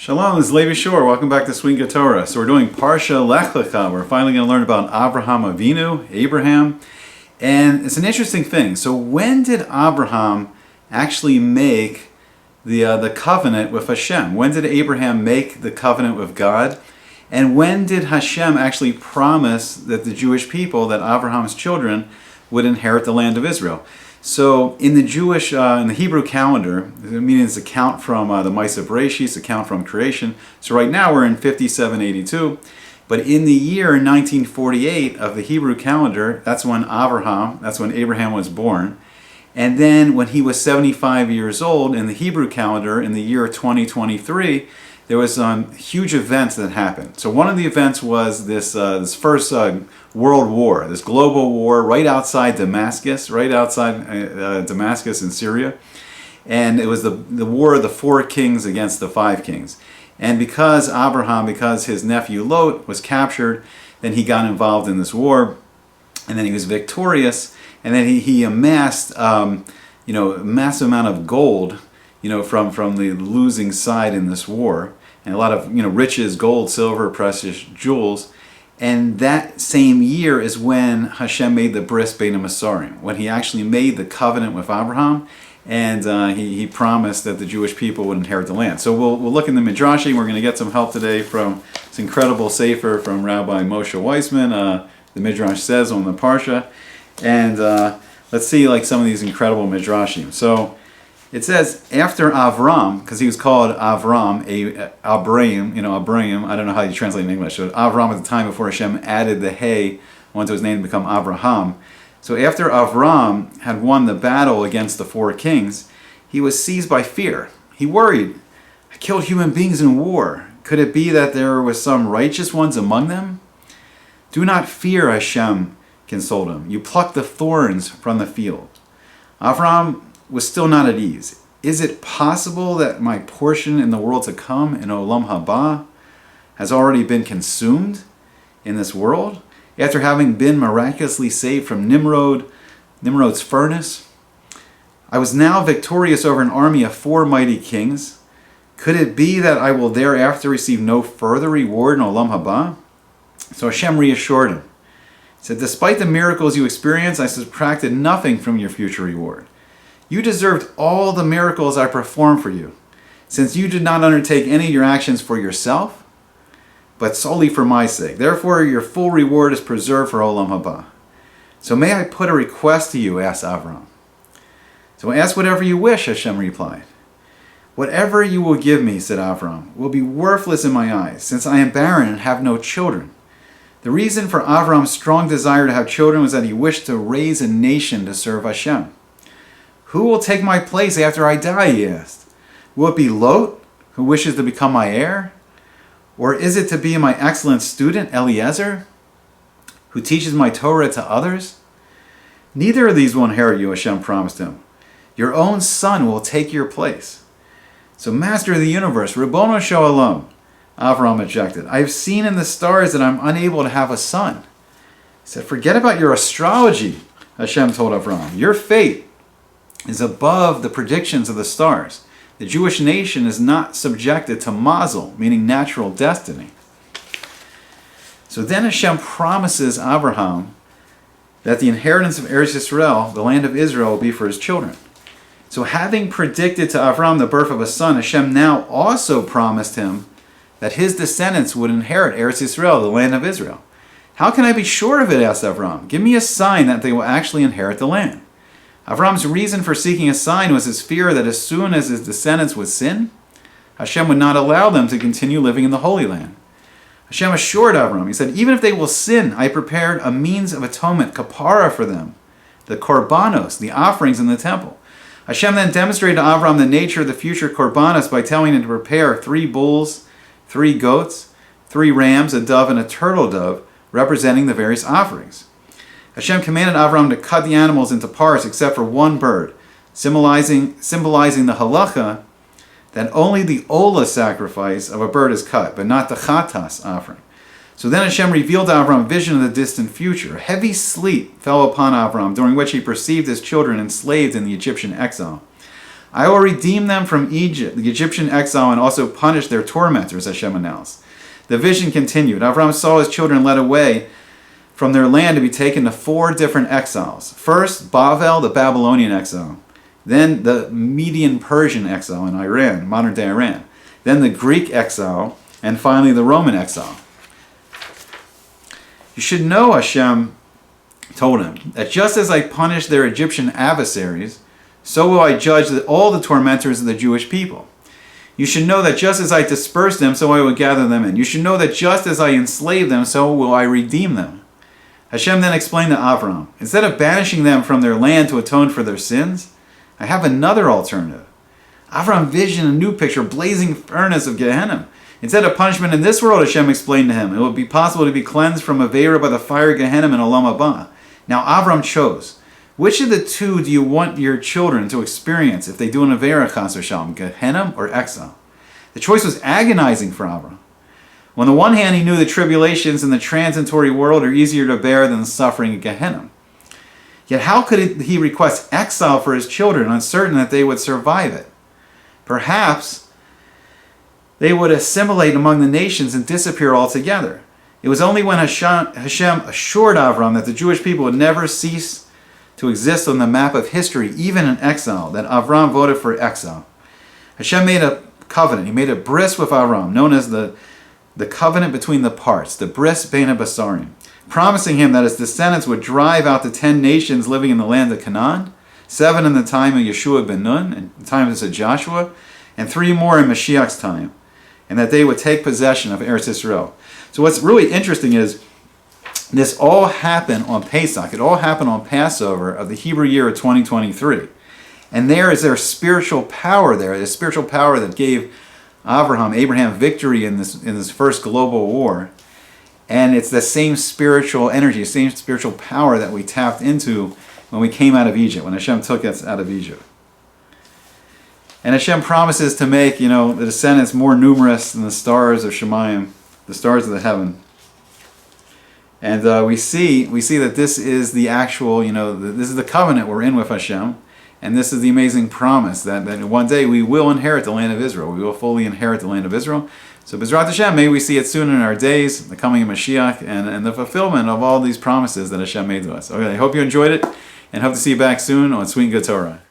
Shalom, this is Levi Shore. Welcome back to Swing Torah. So we're doing Parsha Lecha. We're finally going to learn about Avraham Avinu, Abraham. And it's an interesting thing. So when did Abraham actually make the covenant with Hashem? When did Abraham make the covenant with God? And when did Hashem actually promise that the Jewish people, that Abraham's children, would inherit the land of Israel? So in the Jewish, in the Hebrew calendar, meaning it's a count from the Maaseh Bereshit, a count from creation. So right now we're in 5782. But in the year 1948 of the Hebrew calendar, that's when Abraham was born. And then when he was 75 years old in the Hebrew calendar, in the year 2023, there was huge events that happened. So one of the events was this first world war, this global war right outside Damascus, Damascus in Syria. And it was the war of the 4 kings against the 5 kings. And because his nephew Lot was captured, then he got involved in this war, and then he was victorious, and then he amassed a massive amount of gold, from the losing side in this war, and a lot of riches, gold, silver, precious jewels. And that same year is when Hashem made the bris bein hamasarim, when he actually made the covenant with Avraham, and he promised that the Jewish people would inherit the land. So we'll look in the Midrashim. We're going to get some help today from this incredible sefer from Rabbi Moshe Weissman. The Midrash says on the Parsha, and let's see some of these incredible Midrashim. So it says after Avram, because he was called Avram, Abraham. I don't know how you translate in English. So Avram at the time before Hashem added the hey onto his name to become Avraham. So after Avram had won the battle against the 4 kings, he was seized by fear. He worried, I killed human beings in war. Could it be that there were some righteous ones among them? Do not fear, Hashem consoled him. You pluck the thorns from the field. Avram was still not at ease. Is it possible that my portion in the world to come, in Olam Haba, has already been consumed in this world? After having been miraculously saved from Nimrod's furnace, I was now victorious over an army of 4 mighty kings. Could it be that I will thereafter receive no further reward in Olam Haba? So Hashem reassured him. He said, despite the miracles you experienced, I subtracted nothing from your future reward. You deserved all the miracles I performed for you, since you did not undertake any of your actions for yourself, but solely for my sake. Therefore, your full reward is preserved for Olam Haba. So may I put a request to you, asked Avraham. So ask whatever you wish, Hashem replied. Whatever you will give me, said Avraham, will be worthless in my eyes, since I am barren and have no children. The reason for Avraham's strong desire to have children was that he wished to raise a nation to serve Hashem. Who will take my place after I die, he asked. Will it be Lot, who wishes to become my heir? Or is it to be my excellent student, Eliezer, who teaches my Torah to others? Neither of these will inherit you, Hashem promised him. Your own son will take your place. So, Master of the universe, Ribbono Shalom, Avraham objected. I have seen in the stars that I'm unable to have a son. He said, forget about your astrology, Hashem told Avraham. Your fate is above the predictions of the stars. The Jewish nation is not subjected to mazel, meaning natural destiny. So then Hashem promises Avraham that the inheritance of Eretz Yisrael, the land of Israel, will be for his children. So having predicted to Avraham the birth of a son, Hashem now also promised him that his descendants would inherit Eretz Yisrael, the land of Israel. How can I be sure of it, asked Avraham. Give me a sign that they will actually inherit the land. Avraham's reason for seeking a sign was his fear that as soon as his descendants would sin, Hashem would not allow them to continue living in the Holy Land. Hashem assured Avraham, he said, even if they will sin, I prepared a means of atonement, kapara, for them, the korbanos, the offerings in the temple. Hashem then demonstrated to Avraham the nature of the future korbanos by telling him to prepare 3 bulls, 3 goats, 3 rams, a dove, and a turtle dove, representing the various offerings. Hashem commanded Avraham to cut the animals into parts except for 1 bird, symbolizing the halacha that only the ola sacrifice of a bird is cut, but not the chatas offering. So then Hashem revealed to Avraham a vision of the distant future. A heavy sleep fell upon Avraham, during which he perceived his children enslaved in the Egyptian exile. I will redeem them from Egypt, the Egyptian exile, and also punish their tormentors, Hashem announced. The vision continued. Avraham saw his children led away from their land to be taken to 4 different exiles. First, Bavel, the Babylonian exile. Then the Median Persian exile in Iran, modern-day Iran. Then the Greek exile, and finally the Roman exile. You should know, Hashem told him, that just as I punished their Egyptian adversaries, so will I judge all the tormentors of the Jewish people. You should know that just as I dispersed them, so I will gather them in. You should know that just as I enslaved them, so will I redeem them. Hashem then explained to Avraham, instead of banishing them from their land to atone for their sins, I have another alternative. Avraham visioned a new picture, blazing furnace of Gehenna. Instead of punishment in this world, Hashem explained to him, it will be possible to be cleansed from Avera by the fire of Gehenna in Olam Haba. Now Avraham chose. Which of the 2 do you want your children to experience if they do an Avera, Chas v'Shalom, Gehenna or exile? The choice was agonizing for Avraham. On the one hand, he knew the tribulations in the transitory world are easier to bear than the suffering of Gehenna. Yet how could he request exile for his children, uncertain that they would survive it? Perhaps they would assimilate among the nations and disappear altogether. It was only when Hashem assured Avraham that the Jewish people would never cease to exist on the map of history, even in exile, that Avraham voted for exile. Hashem made a covenant. He made a bris with Avraham, known as the covenant between the parts, the bris bein habasarim, promising him that his descendants would drive out the 10 nations living in the land of Canaan, 7 in the time of Yeshua ben Nun, in the time of Joshua, and 3 more in Mashiach's time, and that they would take possession of Eretz Yisrael. So what's really interesting is this all happened on Pesach. It all happened on Passover of the Hebrew year of 2023. And there is their spiritual power there, the spiritual power that gave Abraham victory in this first global war. And it's the same spiritual energy, same spiritual power that we tapped into when we came out of Egypt, when Hashem took us out of Egypt. And Hashem promises to make, the descendants more numerous than the stars of Shemayim, the stars of the heaven. And we see that this is the actual, this is the covenant we're in with Hashem. And this is the amazing promise that one day we will inherit the land of Israel. We will fully inherit the land of Israel. So B'ezrat Hashem, may we see it soon in our days, the coming of Mashiach, and the fulfillment of all these promises that Hashem made to us. Okay, I hope you enjoyed it, and hope to see you back soon on Sweet and Good Torah.